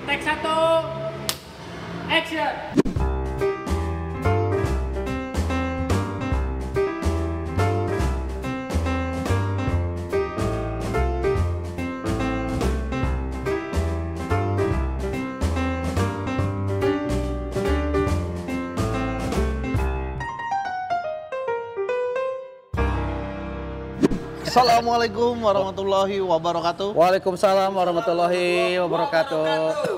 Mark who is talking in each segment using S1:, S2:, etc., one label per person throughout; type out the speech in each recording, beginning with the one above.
S1: Take 1, action.
S2: Assalamualaikum warahmatullahi wabarakatuh.
S3: Waalaikumsalam warahmatullahi wabarakatuh.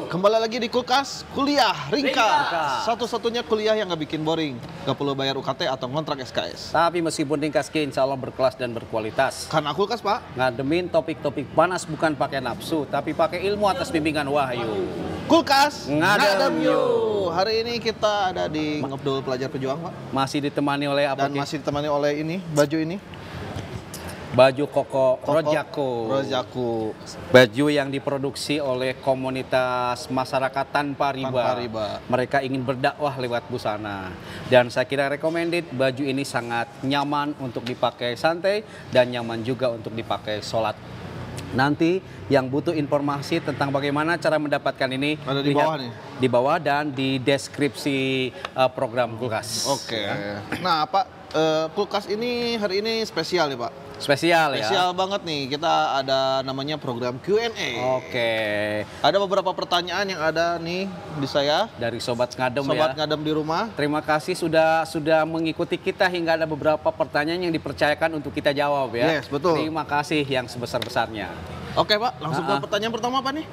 S2: Kembali lagi di Kulkas Kuliah Ringkas. Satu-satunya kuliah yang nggak bikin boring. Nggak perlu bayar UKT atau kontrak SKS.
S3: Tapi meskipun ringkas insya Allah berkelas dan berkualitas.
S2: Karena Kulkas, Pak.
S3: Ngademin topik-topik panas bukan pakai nafsu, tapi pakai ilmu atas bimbingan wahyu.
S2: Kulkas
S3: Ngadem
S2: yuk. Hari ini kita ada di Abdul Pelajar Pejuang, Pak.
S3: Masih ditemani oleh apa?
S2: Dan masih ditemani oleh ini, baju ini.
S3: Baju koko Rojaku.
S2: Rojaku.
S3: Baju yang diproduksi oleh komunitas masyarakat tanpa riba.
S2: Tanpa riba.
S3: Mereka ingin berdakwah lewat busana. Dan saya kira recommended, baju ini sangat nyaman untuk dipakai santai dan nyaman juga untuk dipakai sholat. Nanti yang butuh informasi tentang bagaimana cara mendapatkan ini
S2: ada di bawah nih.
S3: Di bawah dan di deskripsi program Kulkas.
S2: Oke. Nah, Pak, Kulkas ini hari ini spesial ya, Pak.
S3: Spesial ya.
S2: Spesial banget nih. Kita ada namanya program Q&A.
S3: Oke.
S2: Ada beberapa pertanyaan yang ada nih di saya.
S3: Dari Sobat Ngadem ya.
S2: Sobat Ngadem di rumah.
S3: Terima kasih sudah mengikuti kita hingga ada beberapa pertanyaan yang dipercayakan untuk kita jawab ya.
S2: Yes, betul.
S3: Terima kasih yang sebesar-besarnya.
S2: Oke, Pak. Langsung ke pertanyaan pertama apa nih?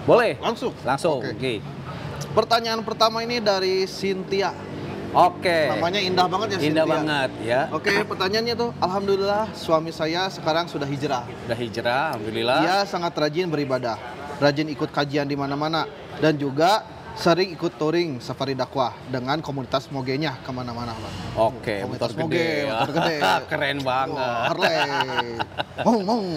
S3: Boleh?
S2: Langsung.
S3: Langsung.
S2: Oke.
S3: Oke.
S2: Pertanyaan pertama ini dari Cynthia.
S3: Oke.
S2: Namanya indah banget ya, Cynthia.
S3: Indah banget ya.
S2: Oke, pertanyaannya tuh, alhamdulillah suami saya sekarang sudah hijrah.
S3: Udah hijrah, alhamdulillah.
S2: Dia sangat rajin beribadah, rajin ikut kajian di mana-mana, dan juga sering ikut touring safari dakwah dengan komunitas mogenya kemana-mana, Pak.
S3: Oke,
S2: Komunitas
S3: motor
S2: moge,
S3: gede.
S2: motor gede.
S3: Keren banget.
S2: Oh, Harley. Mong.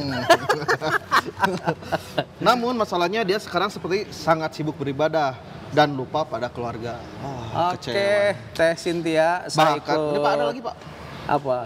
S2: Namun masalahnya dia sekarang seperti sangat sibuk beribadah dan lupa pada keluarga. Oh,
S3: Oke, Teh Cynthia, saya
S2: Bahkan,
S3: ikut.
S2: ini Pak ada lagi, Pak.
S3: Apa?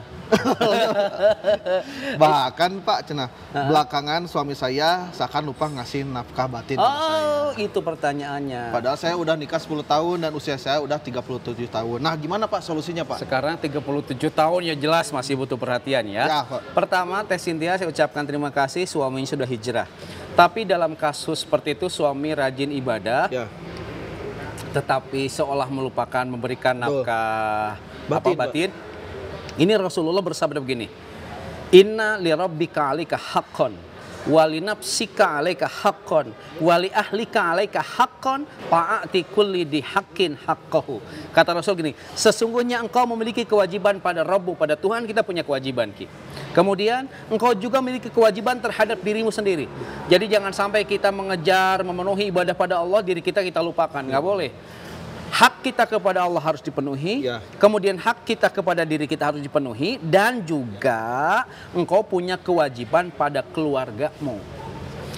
S2: Bahkan Pak Cenah, belakangan suami saya seakan lupa ngasih nafkah batin pada saya.
S3: Oh, itu pertanyaannya.
S2: Padahal saya udah nikah 10 tahun dan usia saya udah 37 tahun. Nah, gimana Pak solusinya, Pak?
S3: Sekarang 37 tahun ya jelas masih butuh perhatian ya.
S2: Ya, Pak.
S3: Pertama, Teh Cynthia saya ucapkan terima kasih suaminya sudah hijrah. Tapi dalam kasus seperti itu suami rajin ibadah,
S2: Ya.
S3: tetapi seolah melupakan memberikan
S2: Betul.
S3: nafkah
S2: Batin,
S3: batin. Ini Rasulullah bersabda begini. Inna li rabbika 'alaika haqqan wa li nafsika 'alaika haqqan wa li ahlika 'alaika haqqan fa'ati kulli di haqqin haqqahu. Kata Rasul gini, sesungguhnya engkau memiliki kewajiban pada Rabbu, pada Tuhan kita punya kewajiban Ki. Kemudian engkau juga memiliki kewajiban terhadap dirimu sendiri. Jadi jangan sampai kita mengejar memenuhi ibadah pada Allah, diri kita lupakan, nggak boleh. Hak kita kepada Allah harus dipenuhi,
S2: Ya.
S3: kemudian hak kita kepada diri kita harus dipenuhi, dan juga engkau punya kewajiban pada keluargamu.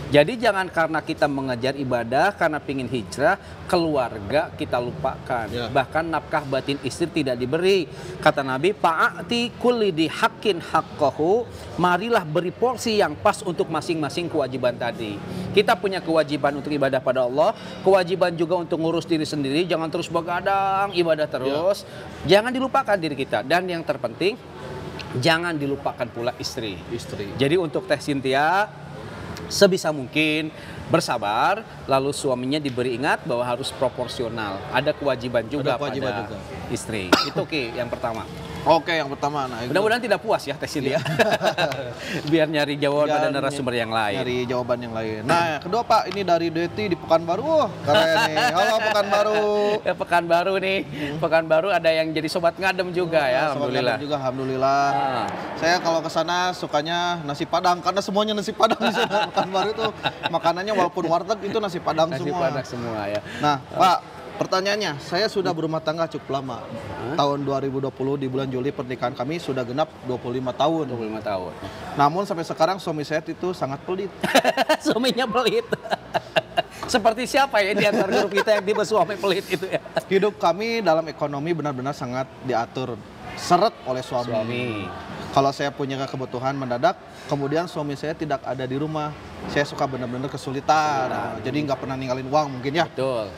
S3: Jadi jangan karena kita mengejar ibadah, karena pingin hijrah, keluarga kita lupakan.
S2: Ya.
S3: Bahkan nafkah batin istri tidak diberi. Kata Nabi, Pa'ati kulli di haqqin haqqahu, marilah beri porsi yang pas untuk masing-masing kewajiban tadi. Kita punya kewajiban untuk ibadah pada Allah, kewajiban juga untuk ngurus diri sendiri, jangan terus begadang ibadah terus. Jangan dilupakan diri kita, dan yang terpenting jangan dilupakan pula istri. Jadi untuk Teh Cynthia, sebisa mungkin bersabar, lalu suaminya diberi ingat bahwa harus proporsional. Ada kewajiban juga
S2: Ada kewajiban
S3: pada
S2: juga.
S3: istri. Itu Ki, yang pertama.
S2: Oke, yang pertama. Nah, itu
S3: Mudah-mudahan tidak puas ya Teh Cynthia. Biar nyari jawaban pada
S2: Biar
S3: narasumber yang lain.
S2: Nyari jawaban yang lain. Nah, yang kedua Pak, ini dari Deti di Pekanbaru. Wah, keren nih. Halo Pekanbaru.
S3: Ya, Pekanbaru nih. Pekanbaru ada yang jadi sobat ngadem juga ya,
S2: Sobat
S3: alhamdulillah.
S2: Ngadem juga, alhamdulillah.
S3: Ah.
S2: Saya kalau ke sana sukanya nasi Padang karena semuanya nasi Padang di sana. Pekanbaru itu makanannya walaupun warteg itu nasi Padang
S3: Nasi
S2: semua.
S3: Padang semua ya.
S2: Nah, Pak, pertanyaannya, saya sudah berumah tangga cukup lama. Tahun 2020 di bulan Juli pernikahan kami sudah genap 25 tahun.
S3: 25 tahun.
S2: Namun sampai sekarang suami saya itu sangat pelit.
S3: Suaminya pelit. Seperti siapa ya di antara grup kita yang tipe suami pelit itu ya?
S2: Hidup kami dalam ekonomi benar-benar sangat diatur, seret oleh suami. Kalau saya punya kebutuhan mendadak, kemudian suami saya tidak ada di rumah, saya suka benar-benar kesulitan. Jadi nggak pernah ninggalin uang mungkin ya.
S3: Betul.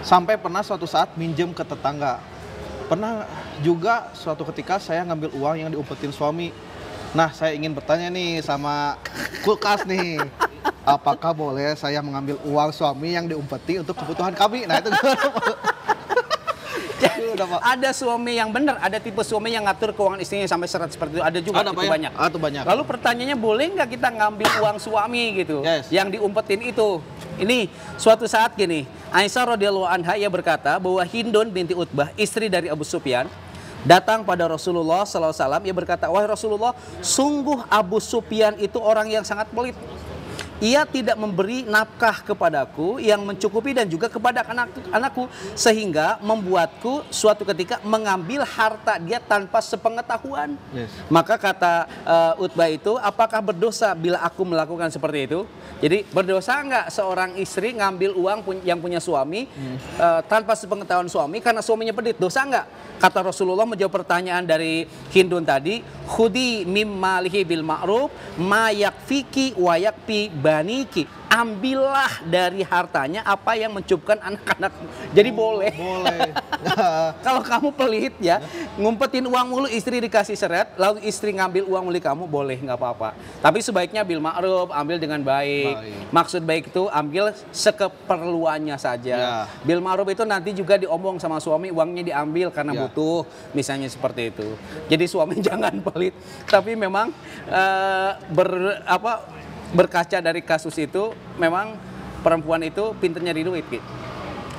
S2: Sampai pernah suatu saat minjem ke tetangga. Pernah juga suatu ketika saya ngambil uang yang diumpetin suami. Nah, saya ingin bertanya nih sama kulkas nih. Apakah boleh saya mengambil uang suami yang diumpeti untuk kebutuhan kami? Nah, itu
S3: Ada suami yang benar, ada tipe suami yang ngatur keuangan istrinya sampai seret seperti itu. Ada juga
S2: ada
S3: itu
S2: Pak, ya?
S3: banyak.
S2: Ah, itu banyak.
S3: Lalu pertanyaannya, boleh nggak kita ngambil uang suami gitu,
S2: Yes.
S3: yang diumpetin itu? Ini suatu saat gini, Aisyah radhiyallahu anha ia berkata bahwa Hindun binti Utbah, istri dari Abu Sufyan, datang pada Rasulullah SAW. Ia berkata, wahai Rasulullah, sungguh Abu Sufyan itu orang yang sangat pelit. Ia tidak memberi nafkah kepadaku yang mencukupi dan juga kepada anakku, sehingga membuatku suatu ketika mengambil harta dia tanpa sepengetahuan.
S2: Yes.
S3: Maka kata Utbah itu, apakah berdosa bila aku melakukan seperti itu? Jadi berdosa nggak seorang istri ngambil uang yang punya suami tanpa sepengetahuan suami karena suaminya pelit? Dosa nggak? Kata Rasulullah menjawab pertanyaan dari Hindun tadi, khudi mimmalihi bil ma'ruf ma yakfiki wa yakfi baniki. Ambillah dari hartanya apa yang mencukupkan anak-anakmu. Jadi boleh.
S2: Boleh.
S3: Kalau kamu pelit ya, ngumpetin uang mulu, istri dikasih seret, lalu istri ngambil uang milik kamu, boleh, nggak apa-apa. Tapi sebaiknya bil ma'ruf, ambil dengan baik. Maksud baik itu ambil sekeperluannya saja.
S2: Ya.
S3: Bil ma'ruf itu nanti juga diomong sama suami, uangnya diambil karena
S2: Ya.
S3: butuh, misalnya seperti itu. Jadi suami jangan pelit. Tapi memang berkaca dari kasus itu, memang perempuan itu pinter nyari duit, Ki.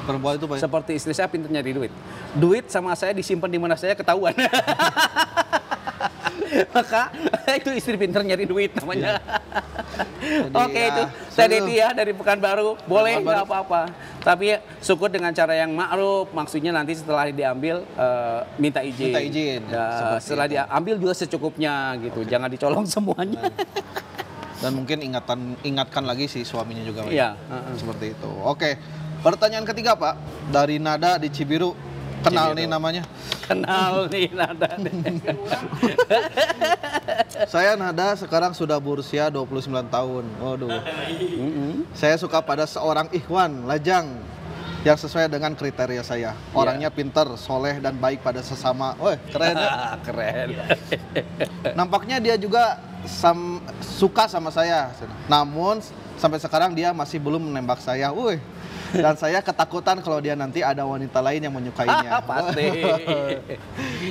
S2: Perempuan itu Pak.
S3: Seperti istri saya pinter nyari duit. Duit sama saya disimpan di mana saya ketahuan. Maka itu istri pinter nyari duit namanya.
S2: Jadi,
S3: Oke,
S2: ya,
S3: itu tadi itu ya dari Pekanbaru. Boleh, nggak apa-apa. Tapi syukur dengan cara yang ma'ruf. Maksudnya nanti setelah diambil minta izin.
S2: Minta izin,
S3: Ya,
S2: seperti
S3: setelah
S2: itu.
S3: diambil juga secukupnya gitu. Jangan dicolong semuanya.
S2: Dan mungkin ingatkan lagi si suaminya juga Pak.
S3: Iya.
S2: Seperti itu. Oke. Pertanyaan ketiga Pak, dari Nada di Cibiru. Kenal nih namanya.
S3: Kenal nih Nada.
S2: Saya Nada sekarang sudah berusia 29 tahun. Waduh. Saya suka pada seorang ikhwan lajang yang sesuai dengan kriteria saya. Orangnya pinter, soleh, dan baik pada sesama. Wah, keren ya.
S3: Keren.
S2: Nampaknya dia juga suka sama saya. Namun sampai sekarang dia masih belum menembak saya. Wih. Dan saya ketakutan kalau dia nanti ada wanita lain yang menyukainya.
S3: Pasti.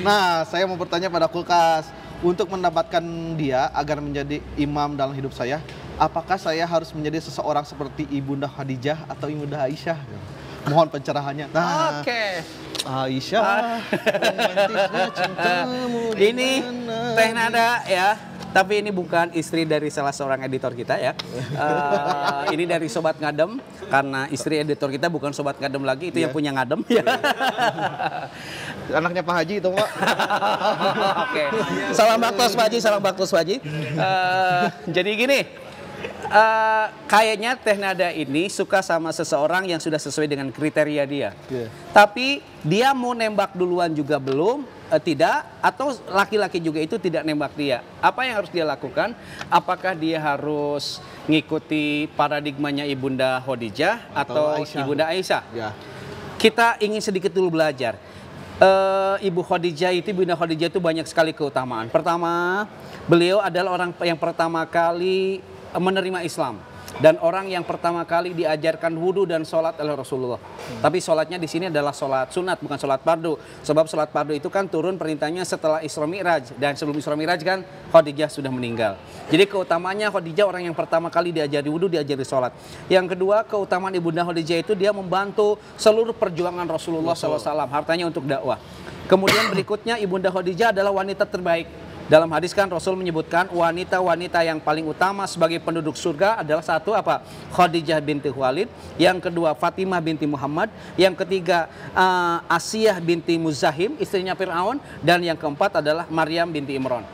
S2: Nah, saya mau bertanya pada kulkas, untuk mendapatkan dia agar menjadi imam dalam hidup saya, apakah saya harus menjadi seseorang seperti Ibunda Khadijah atau Ibunda Aisyah? Mohon pencerahannya. Nah,
S3: Oke.
S2: Aisyah, romantisnya cintamu di
S3: Ini
S2: mana?
S3: Teh Nada ya. Tapi ini bukan istri dari salah seorang editor kita ya. Ini dari Sobat Ngadem. Karena istri editor kita bukan Sobat Ngadem lagi, itu yang punya Ngadem.
S2: Anaknya Pak Haji itu Pak.
S3: Oke. Salam baktos Pak Haji, salam baktos Pak Haji. Jadi gini, kayaknya Teh Nada ini suka sama seseorang yang sudah sesuai dengan kriteria dia.
S2: Iya.
S3: Tapi dia mau nembak duluan juga belum, tidak, atau laki-laki juga itu tidak nembak dia. Apa yang harus dia lakukan? Apakah dia harus ngikuti paradigmanya Ibunda Khadijah atau
S2: Aisyah.
S3: Ibunda Aisyah?
S2: Ya.
S3: Kita ingin sedikit dulu belajar. Ibu Khadijah itu, Ibunda Khadijah itu banyak sekali keutamaan. Pertama, beliau adalah orang yang pertama kali menerima Islam. Dan orang yang pertama kali diajarkan wudhu dan sholat oleh Rasulullah. Tapi sholatnya di sini adalah sholat sunat, bukan sholat fardu. Sebab sholat fardu itu kan turun perintahnya setelah Isra Mi'raj. Dan sebelum Isra Mi'raj kan Khadijah sudah meninggal. Jadi keutamanya Khadijah orang yang pertama kali diajari wudhu, diajari sholat. Yang kedua, keutamaan Ibunda Khadijah itu dia membantu seluruh perjuangan Rasulullah SAW. Hartanya untuk dakwah. Kemudian berikutnya Ibunda Khadijah adalah wanita terbaik. Dalam hadis kan Rasul menyebutkan wanita-wanita yang paling utama sebagai penduduk surga adalah satu apa? Khadijah binti Khuwailid, yang kedua Fatimah binti Muhammad, yang ketiga Asiyah binti Muzahim, istrinya Fir'aun, dan yang keempat adalah Maryam binti Imran.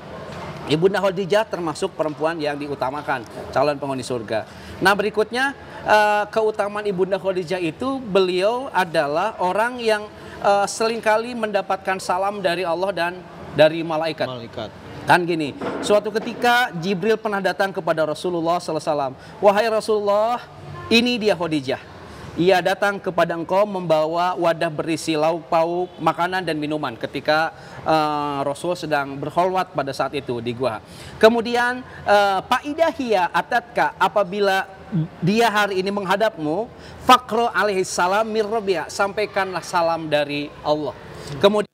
S3: Ibunda Khadijah termasuk perempuan yang diutamakan, calon penghuni surga. Nah berikutnya keutamaan Ibunda Khadijah itu beliau adalah orang yang seringkali mendapatkan salam dari Allah dan dari malaikat. Kan gini, suatu ketika Jibril pernah datang kepada Rasulullah SAW. Wahai Rasulullah, ini dia Khadijah. Ia datang kepada engkau membawa wadah berisi lauk pauk, makanan dan minuman ketika Rasul sedang berkholwat pada saat itu di gua. Kemudian Faidahia atatka, apabila dia hari ini menghadapmu, Fakro alaihi salam mir Rabbia, sampaikanlah salam dari Allah. Kemudian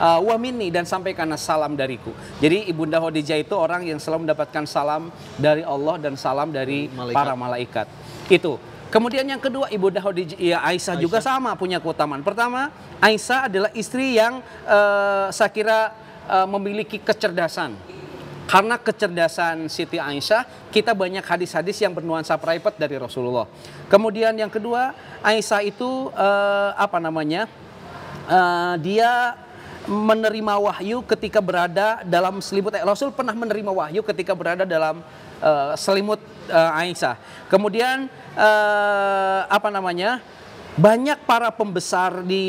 S3: wa minni, dan sampaikanlah salam dariku. Jadi Ibunda Khadijah itu orang yang selalu mendapatkan salam dari Allah dan salam dari para malaikat. Itu. Kemudian yang kedua, Ibunda Khadijah, ya Aisyah juga sama punya keutamaan. Pertama, Aisyah adalah istri yang saya kira memiliki kecerdasan. Karena kecerdasan Siti Aisyah, kita banyak hadis-hadis yang bernuansa private dari Rasulullah. Kemudian yang kedua, Aisyah itu dia menerima wahyu ketika berada dalam selimut. Rasul pernah menerima wahyu ketika berada dalam selimut Aisyah. Kemudian banyak para pembesar di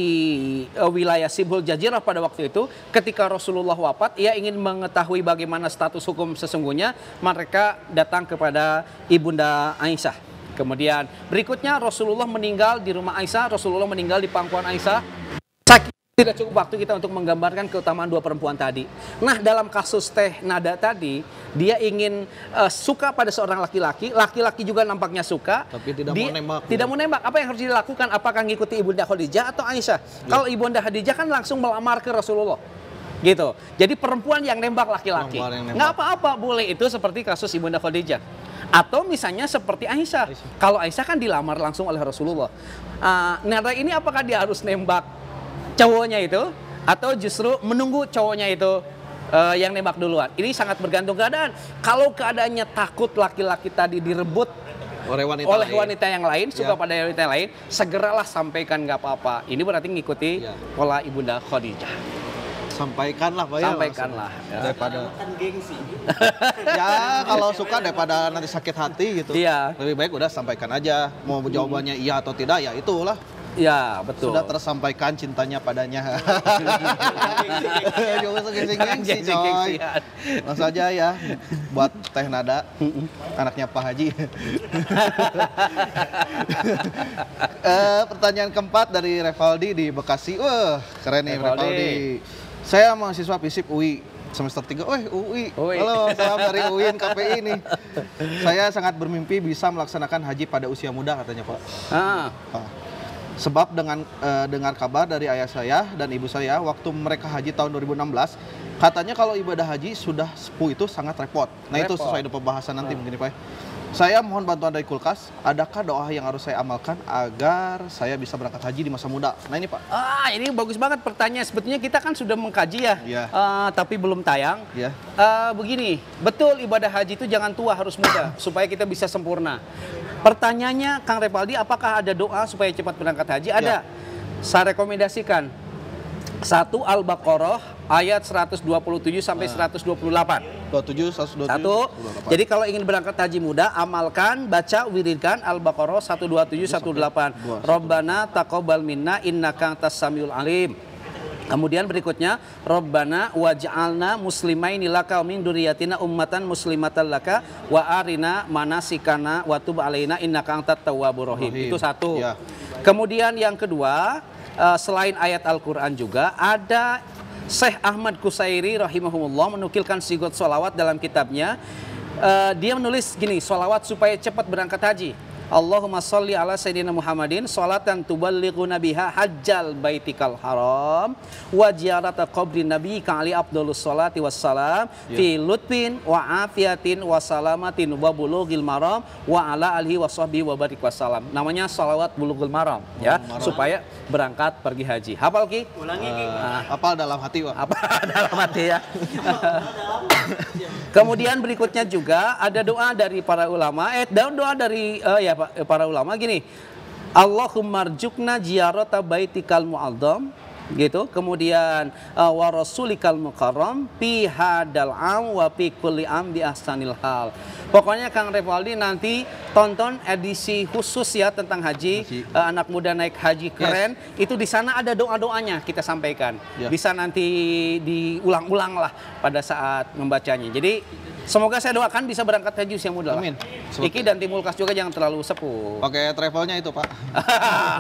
S3: wilayah Sibhul Jazirah pada waktu itu, ketika Rasulullah wafat, ia ingin mengetahui bagaimana status hukum sesungguhnya, mereka datang kepada Ibunda Aisyah. Kemudian berikutnya Rasulullah meninggal di rumah Aisyah, Rasulullah meninggal di pangkuan Aisyah. Tidak cukup waktu kita untuk menggambarkan keutamaan dua perempuan tadi. Nah, dalam kasus Teh Nada tadi, dia ingin suka pada seorang laki-laki, laki-laki juga nampaknya suka,
S2: tapi tidak mau nembak.
S3: Tidak mau nembak. Apa yang harus dilakukan? Apakah ngikuti Ibunda Khadijah atau Aisyah? Kalau Ibunda Khadijah kan langsung melamar ke Rasulullah. Gitu. Jadi perempuan yang nembak laki-laki. Nggak apa-apa, boleh. Itu seperti kasus Ibunda Khadijah. Atau misalnya seperti Aisyah. Kalau Aisyah kan dilamar langsung oleh Rasulullah. Nada ini apakah dia harus nembak cowoknya itu, atau justru menunggu cowoknya itu yang nembak duluan? Ini sangat bergantung keadaan. Kalau keadaannya takut laki-laki tadi direbut oleh wanita yang lain, suka pada wanita yang lain, segeralah sampaikan, nggak apa-apa. Ini berarti ngikuti pola Ibunda Khadijah.
S2: Sampaikanlah Pak ya.
S3: Sampaikanlah.
S2: Ya. Daripada gengsi. Ya kalau suka daripada nanti sakit hati gitu.
S3: Iya.
S2: Lebih baik udah sampaikan aja. Mau jawabannya iya atau tidak, ya itulah.
S3: Ya, betul.
S2: Sudah tersampaikan cintanya padanya. Jangan gengsi, coy. Langsung aja ya buat Teh Nada, anaknya Pak Haji. Pertanyaan keempat dari Revaldi di Bekasi. Wah, keren nih Revaldi. Saya mahasiswa FISIP UI semester 3. UI. Halo, salam dari UIN KPI nih. Saya sangat bermimpi bisa melaksanakan haji pada usia muda, katanya Pak. Sebab dengan dengar kabar dari ayah saya dan ibu saya waktu mereka haji tahun 2016, katanya kalau ibadah haji sudah sepuh itu sangat repot. Nah itu sesuai dengan pembahasan nanti mungkin Pak. Saya mohon bantuan dari Kulkas, adakah doa yang harus saya amalkan agar saya bisa berangkat haji di masa muda? Nah ini Pak.
S3: Ini bagus banget pertanyaan. Sebetulnya kita kan sudah mengkaji ya, tapi belum tayang. Begini, betul ibadah haji itu jangan tua, harus muda supaya kita bisa sempurna. Pertanyaannya Kang Revaldi, apakah ada doa supaya cepat berangkat haji? Ada. Saya rekomendasikan 1 Al-Baqarah ayat 127 sampai 128.
S2: 27, 127.
S3: Jadi kalau ingin berangkat haji muda, amalkan, baca, wiridkan Al-Baqarah 127, 128. Rabbana taqabbal minna innaka antas samiul alim. Kemudian berikutnya, Rabbana waj'alna muslimaini laka wa min dzurriyyatina ummatan muslimatan laka wa arina manasikana wa tub alaina innaka antat tawwabur rahim. Itu satu. Kemudian yang kedua, selain ayat Al-Qur'an juga ada Syekh Ahmad Kusairi rahimahumullah menukilkan sigot sholawat dalam kitabnya. Dia menulis gini, sholawat supaya cepat berangkat haji. Allahumma sholli ala sayyidina Muhammadin sholatan tuballighuna biha hajjal baitikal haram wa ziyarata qabrin nabiyyika ali afdhalus sholati wassalam fi lutfin wa afiyatin wa salamatin wa bulughil maram wa ala alihi wa sahbihi wa barik wasallam. Namanya sholawat bulughul maram ya, supaya berangkat pergi haji. Hafal Ki?
S1: Ulangi Ki.
S2: Hafal dalam hati Pak.
S3: Apa dalam hati ya. Kemudian berikutnya juga ada doa dari para ulama, doa dari para ulama gini. Allahumma rjukna ziyarata baitikal mu'azzam gitu. Kemudian wa rasulikal mukarram fi hadal am wa fi kulli am bi ahsanil hal. Pokoknya Kang Revaldi nanti tonton edisi khusus ya tentang haji. Anak muda naik haji keren. Itu di sana ada doa-doanya kita sampaikan. Bisa nanti diulang-ulang lah pada saat membacanya. Jadi semoga saya doakan bisa berangkat haji usia muda.
S2: Amin.
S3: Iki dan Tim Mulkas juga jangan terlalu sepuh.
S2: Pakai travelnya itu, Pak.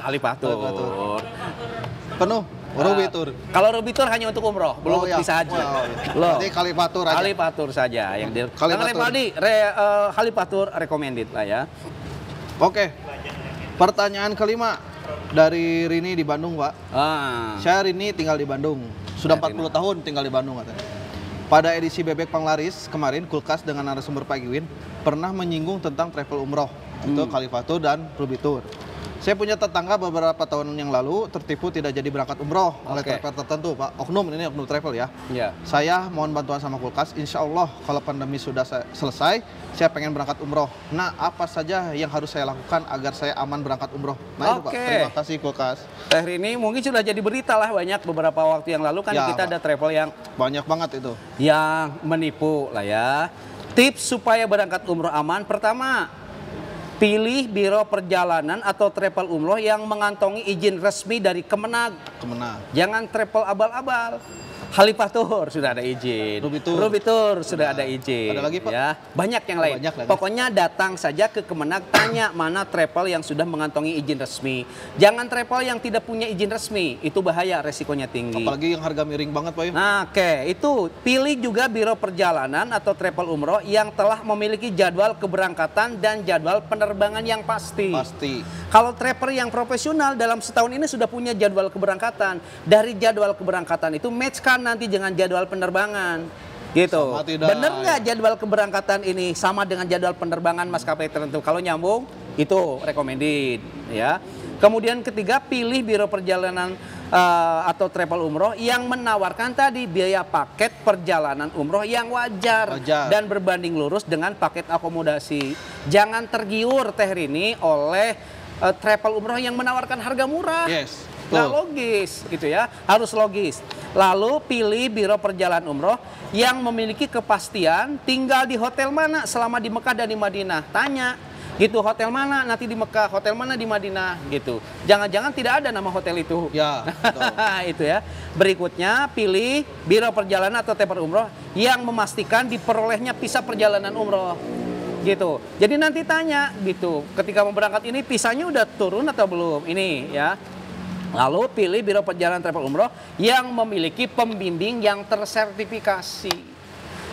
S3: Halifatur.
S2: Penuh. Ruby Tour.
S3: Kalau Ruby Tour hanya untuk umroh, belum bisa haji.
S2: Loh. Berarti Halifatur aja.
S3: Halifatur saja yang di. Kang
S2: Halifatur.
S3: Revaldi, Halifatur recommended lah ya.
S2: Oke. Pertanyaan kelima dari Rini di Bandung, Pak. Saya Rini tinggal di Bandung. Sudah 40 tahun tinggal di Bandung katanya. Pada edisi Bebek Panglaris kemarin, Kulkas dengan narasumber Pak Giwin pernah menyinggung tentang travel umroh. Itu Halifatur dan Ruby Tour. Saya punya tetangga beberapa tahun yang lalu tertipu tidak jadi berangkat umroh oleh travel tertentu, Pak. Ini oknum travel ya. Saya mohon bantuan sama Kulkas. Insya Allah kalau pandemi sudah selesai, saya pengen berangkat umroh. Nah, apa saja yang harus saya lakukan agar saya aman berangkat umroh? Nah, itu Pak. Terima kasih Kulkas.
S3: Teh ini mungkin sudah jadi berita lah banyak beberapa waktu yang lalu kan kita ada travel yang
S2: banyak banget itu.
S3: Yang menipu lah ya. Tips supaya berangkat umroh aman, pertama, pilih biro perjalanan atau travel umroh yang mengantongi izin resmi dari Kemenag. Jangan travel abal-abal. Halifatur sudah ada izin. Ruby Tour sudah ada izin.
S2: Ada lagi, Pak?
S3: Ya, banyak yang lain. Pokoknya datang saja ke Kemenag, tanya mana travel yang sudah mengantongi izin resmi. Jangan travel yang tidak punya izin resmi, itu bahaya, resikonya tinggi.
S2: Apalagi yang harga miring banget, Pak.
S3: Nah, itu pilih juga biro perjalanan atau travel umroh yang telah memiliki jadwal keberangkatan dan jadwal penerbangan yang pasti. Kalau traveler yang profesional dalam setahun ini sudah punya jadwal keberangkatan. Dari jadwal keberangkatan itu matchkan nanti dengan jadwal penerbangan. Gitu. Bener nggak jadwal keberangkatan ini sama dengan jadwal penerbangan maskapai tertentu? Kalau nyambung, itu recommended ya. Kemudian ketiga, pilih biro perjalanan atau travel umroh yang menawarkan tadi biaya paket perjalanan umroh yang wajar dan berbanding lurus dengan paket akomodasi. Jangan tergiur Teh Rini oleh travel umroh yang menawarkan harga murah. Nggak logis gitu ya, harus logis. Lalu pilih biro perjalanan umroh yang memiliki kepastian tinggal di hotel mana selama di Mekah dan di Madinah. Tanya gitu, hotel mana nanti di Mekah, hotel mana di Madinah gitu. Jangan-jangan tidak ada nama hotel itu. Itu ya. Berikutnya pilih biro perjalanan atau travel umroh yang memastikan diperolehnya visa perjalanan umroh. Gitu. Jadi nanti tanya gitu, ketika mau berangkat ini visanya udah turun atau belum? Ini ya. Lalu pilih biro perjalanan travel umroh yang memiliki pembimbing yang tersertifikasi.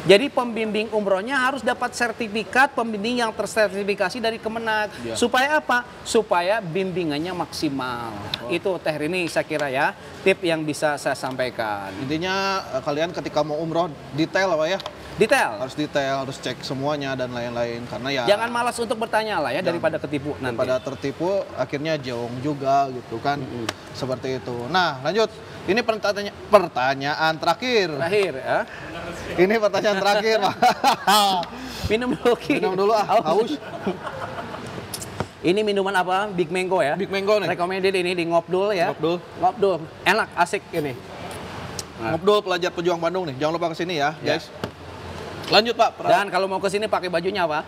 S3: Jadi pembimbing umrohnya harus dapat sertifikat pembimbing yang tersertifikasi dari Kemenag. Supaya apa? Supaya bimbingannya maksimal. Itu Teh Rini saya kira ya, tip yang bisa saya sampaikan.
S2: Intinya kalian ketika mau umroh detail apa ya? Harus detail, harus cek semuanya dan lain-lain karena ya
S3: jangan malas untuk bertanya lah ya daripada ketipu nanti.
S2: Daripada tertipu akhirnya jong juga gitu kan. Seperti itu. Nah, lanjut. Ini pertanyaan terakhir ya. Ini pertanyaan terakhir, Pak.
S3: Minum dulu.
S2: Minum dulu haus.
S3: Ini minuman apa? Big Mango ya?
S2: Big Mango nih.
S3: Recommended ini di Ngobdul ya. Ngobdul. Enak, asik ini.
S2: Ngobdul pelajar pejuang Bandung nih. Jangan lupa kesini ya, guys. Lanjut, Pak.
S3: Dan kalau mau ke sini pakai bajunya apa?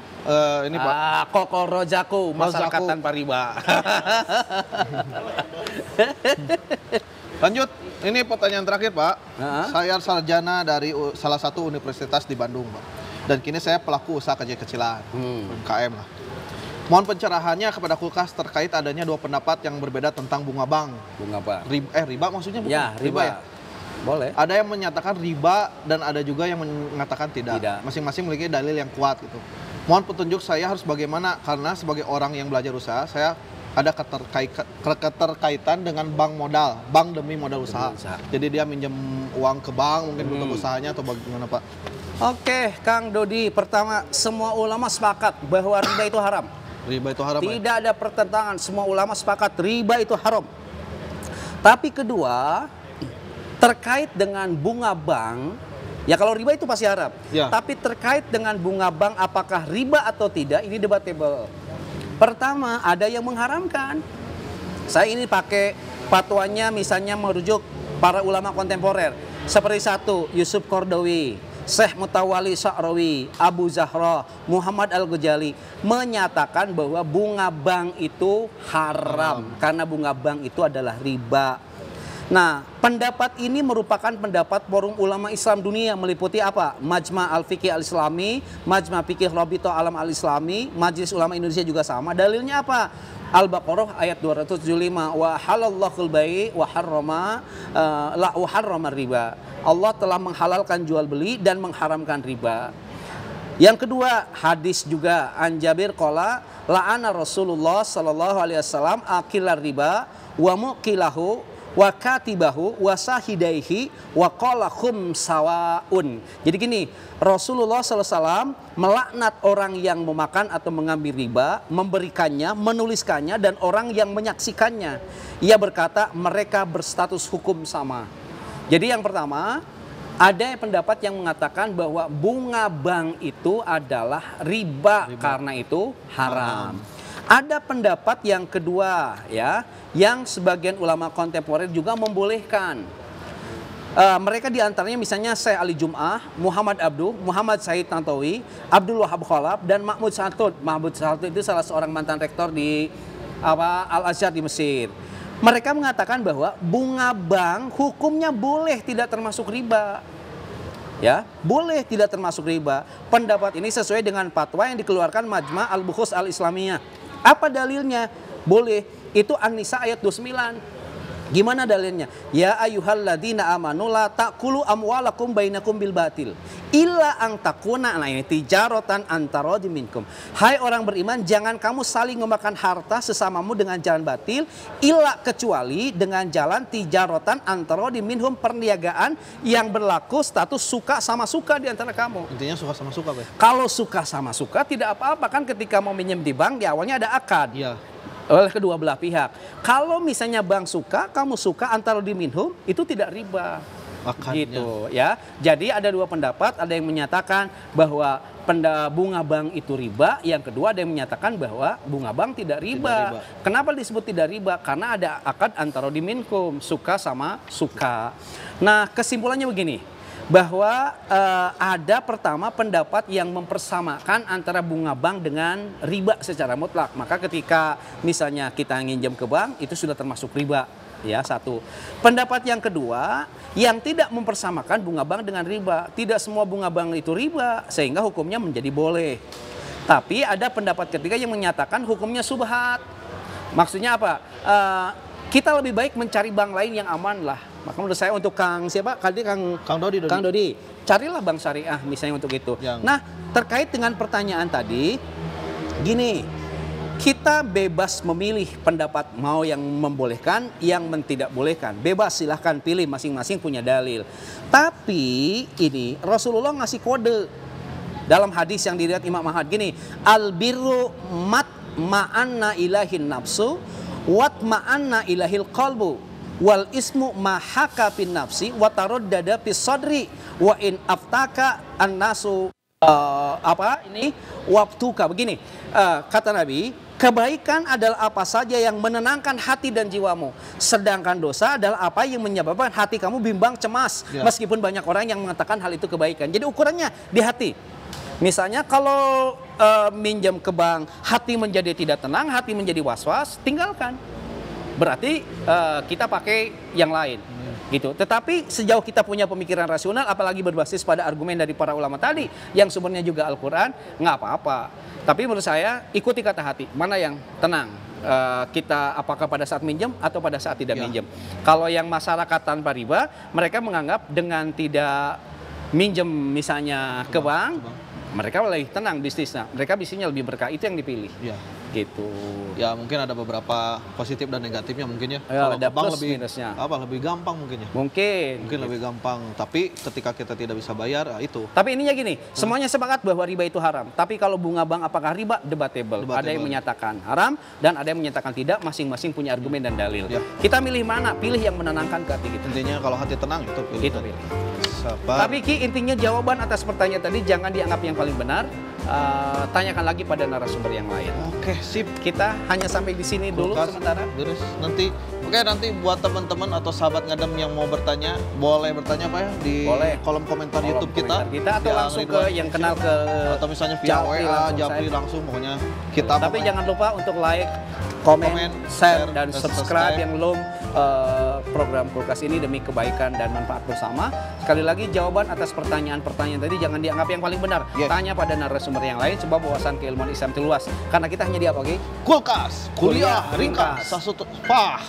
S2: Ini, Pak.
S3: Koko Rojaku, masyarakat tanpa riba.
S2: Lanjut. Ini pertanyaan terakhir, Pak. Saya sarjana dari salah satu universitas di Bandung, Pak. Dan kini saya pelaku usaha kecil-kecilan, UMKM lah. Mohon pencerahannya kepada Kulkas terkait adanya dua pendapat yang berbeda tentang bunga bank. Riba maksudnya bukan?
S3: Ya, riba ya. Boleh.
S2: Ada yang menyatakan riba dan ada juga yang mengatakan tidak. Masing-masing memiliki dalil yang kuat gitu. Mohon petunjuk saya harus bagaimana karena sebagai orang yang belajar usaha, saya ada keterkaitan dengan bank modal, bank demi modal usaha. Jadi dia minjem uang ke bank mungkin untuk usahanya atau bagaimana, Pak?
S3: Oke, Kang Dodi. Pertama, semua ulama sepakat bahwa riba itu haram.
S2: Riba itu haram.
S3: Tidak ada pertentangan, semua ulama sepakat riba itu haram. Tapi kedua, terkait dengan bunga bank, ya kalau riba itu pasti haram. Tapi terkait dengan bunga bank apakah riba atau tidak, ini debatable. Pertama, ada yang mengharamkan. Saya ini pakai fatwanya misalnya merujuk para ulama kontemporer. Seperti satu, Yusuf Qaradawi. Syekh Mutawalli Sya'rawi, Abu Zahra, Muhammad Al-Ghazali menyatakan bahwa bunga bank itu haram karena bunga bank itu adalah riba. Nah, pendapat ini merupakan pendapat Forum Ulama Islam Dunia meliputi apa? Majma' Al-Fiqih Al-Islami, Majma' Fiqih Rabithah Alam Al-Islami, Majelis Ulama Indonesia juga sama. Dalilnya apa? Al-Baqarah ayat 275, wa halallahul bai' wa harrama riba. Allah telah menghalalkan jual beli dan mengharamkan riba. Yang kedua, hadis juga an Jabir qala la'ana Rasulullah sallallahu alaihi wasallam akilar riba wa muqilahu wa katibahu wa sahidaihi wa qala khum sawaun. Jadi gini, Rasulullah SAW melaknat orang yang memakan atau mengambil riba, memberikannya, menuliskannya, dan orang yang menyaksikannya. Ia berkata mereka berstatus hukum sama. Jadi yang pertama, ada pendapat yang mengatakan bahwa bunga bank itu adalah riba. Karena itu haram. Ada pendapat yang kedua ya, yang sebagian ulama kontemporer juga membolehkan. Mereka diantaranya misalnya Syekh Ali Jum'ah, Muhammad Abduh, Muhammad Said Tantowi, Abdul Wahab Khalaf, dan Mahmud Satud. Mahmud Satud itu salah seorang mantan rektor di Al-Azhar di Mesir. Mereka mengatakan bahwa bunga bank hukumnya boleh tidak termasuk riba. Ya, boleh tidak termasuk riba. Pendapat ini sesuai dengan fatwa yang dikeluarkan Majma' Al-Buhus Al-Islamiyah. Apa dalilnya? Boleh. Itu An-Nisa ayat 29. Gimana dalilnya? Ya ayyuhalladzina amanu la ta'kulu amwalakum bainakum bil batil illa an takuna, nah ini tijaratan antara minkum. Hai orang beriman, jangan kamu saling memakan harta sesamamu dengan jalan batil illa kecuali dengan jalan tijaratan antara minhum, perniagaan yang berlaku status suka sama suka di antara kamu.
S2: Intinya suka sama suka, Pak.
S3: Kalau suka sama suka tidak apa-apa kan, ketika mau minjem di bank di awalnya ada akad.
S2: Iya.
S3: Oleh kedua belah pihak. Kalau misalnya bank suka, kamu suka, antara diminhum, itu tidak riba.
S2: Akadnya.
S3: Gitu ya. Jadi ada dua pendapat, ada yang menyatakan bahwa bunga bank itu riba, yang kedua ada yang menyatakan bahwa bunga bank tidak riba. Kenapa disebut tidak riba? Karena ada akad antara diminkum, suka sama suka. Nah, kesimpulannya begini, bahwa ada pertama pendapat yang mempersamakan antara bunga bank dengan riba secara mutlak. Maka ketika misalnya kita nginjam ke bank, itu sudah termasuk riba. Ya, satu. Pendapat yang kedua, yang tidak mempersamakan bunga bank dengan riba. Tidak semua bunga bank itu riba, sehingga hukumnya menjadi boleh. Tapi ada pendapat ketiga yang menyatakan hukumnya subhat. Maksudnya apa? Kita lebih baik mencari bank lain yang aman lah. Maka menurut saya untuk Kang siapa? Kang Dodi. Carilah bank syariah misalnya untuk itu. Nah, terkait dengan pertanyaan tadi, gini, kita bebas memilih pendapat mau yang membolehkan, yang tidak bolehkan. Bebas, silahkan pilih, masing-masing punya dalil. Tapi ini Rasulullah ngasih kode dalam hadis yang diriwayatkan Imam Ahmad gini, al-birru ma'anna ilahin nafsu wat ma'anna ilahil qalbu wal ismu mahaka fin nafsi wa taraddada fis sadri wa in aftaka annasu waktuka. Begini kata Nabi, kebaikan adalah apa saja yang menenangkan hati dan jiwamu, sedangkan dosa adalah apa yang menyebabkan hati kamu bimbang cemas. Meskipun banyak orang yang mengatakan hal itu kebaikan. Jadi ukurannya di hati. Misalnya kalau minjam ke bank, hati menjadi tidak tenang, hati menjadi was-was, tinggalkan. Berarti kita pakai yang lain. Gitu. Tetapi sejauh kita punya pemikiran rasional, apalagi berbasis pada argumen dari para ulama tadi, yang sumbernya juga Al-Quran, nggak apa-apa. Tapi menurut saya, ikuti kata hati, mana yang tenang. Kita apakah pada saat minjem atau pada saat tidak minjem. Kalau yang masyarakat tanpa riba, mereka menganggap dengan tidak minjem misalnya ke bank, mereka lebih tenang bisnisnya. Mereka bisnisnya lebih berkah, itu yang dipilih. Gitu.
S2: Ya mungkin ada beberapa positif dan negatifnya mungkin ya.
S3: Kalau
S2: ada
S3: bank
S2: lebih
S3: minusnya.
S2: lebih gampang mungkin ya.
S3: Mungkin
S2: Lebih gampang. Tapi ketika kita tidak bisa bayar, itu.
S3: Tapi ininya gini, semuanya sepakat bahwa riba itu haram. Tapi kalau bunga bank apakah riba? Debatable. Ada yang menyatakan haram dan ada yang menyatakan tidak. Masing-masing punya argumen dan dalil. Kita milih mana? Pilih yang menenangkan ke hati kita.
S2: Intinya kalau hati tenang itu pilih.
S3: Itu pilih. Tapi Ki, intinya jawaban atas pertanyaan tadi jangan dianggap yang paling benar. tanyakan lagi pada narasumber yang lain.
S2: Oke, sip.
S3: Kita hanya sampai di sini dulu
S2: Kulkas
S3: sementara.
S2: beres. Nanti buat teman-teman atau sahabat ngadem yang mau bertanya, boleh bertanya Pak ya di
S3: Boleh.
S2: kolom komentar
S3: Kolom
S2: YouTube kita.
S3: komentar atau
S2: Yang
S3: langsung ke
S2: Ridwan
S3: yang
S2: Official.
S3: kenal ke
S2: atau misalnya via
S3: Japri
S2: WA,
S3: langsung
S2: Japri
S3: saya.
S2: langsung pokoknya kita
S3: Tapi
S2: pokoknya.
S3: jangan lupa untuk like, komen,
S2: Komen,
S3: share,
S2: share,
S3: dan
S2: dan
S3: subscribe
S2: subscribe.
S3: yang belum program Kulkas ini demi kebaikan dan manfaat bersama. Sekali lagi jawaban atas pertanyaan-pertanyaan tadi jangan dianggap yang paling benar.
S2: Yes.
S3: Tanya pada narasumber yang lain sebab wawasan keilmuan Islam itu luas. Karena kita hanya di apa, Ki?
S2: Kulkas, kuliah
S3: Kuliah
S2: ringkas,
S3: ringkas.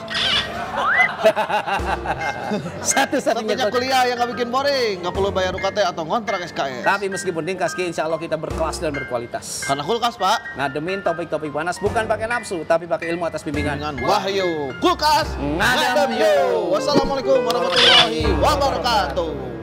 S3: Satu-satunya
S2: Tentunya kuliah yang nggak bikin boring, nggak perlu bayar UKT atau ngontrak SKS.
S3: Tapi meskipun ringkas, Ki, insya Allah kita berkelas dan berkualitas.
S2: Karena kulkas Pak,
S3: Ngademin topik-topik panas bukan pakai nafsu, tapi pakai ilmu atas bimbingan.
S2: dengan Wahyu. Kulkas,
S3: Ngadem
S2: ngadem
S3: yuk.
S2: yuk. Wassalamualaikum warahmatullahi wabarakatuh.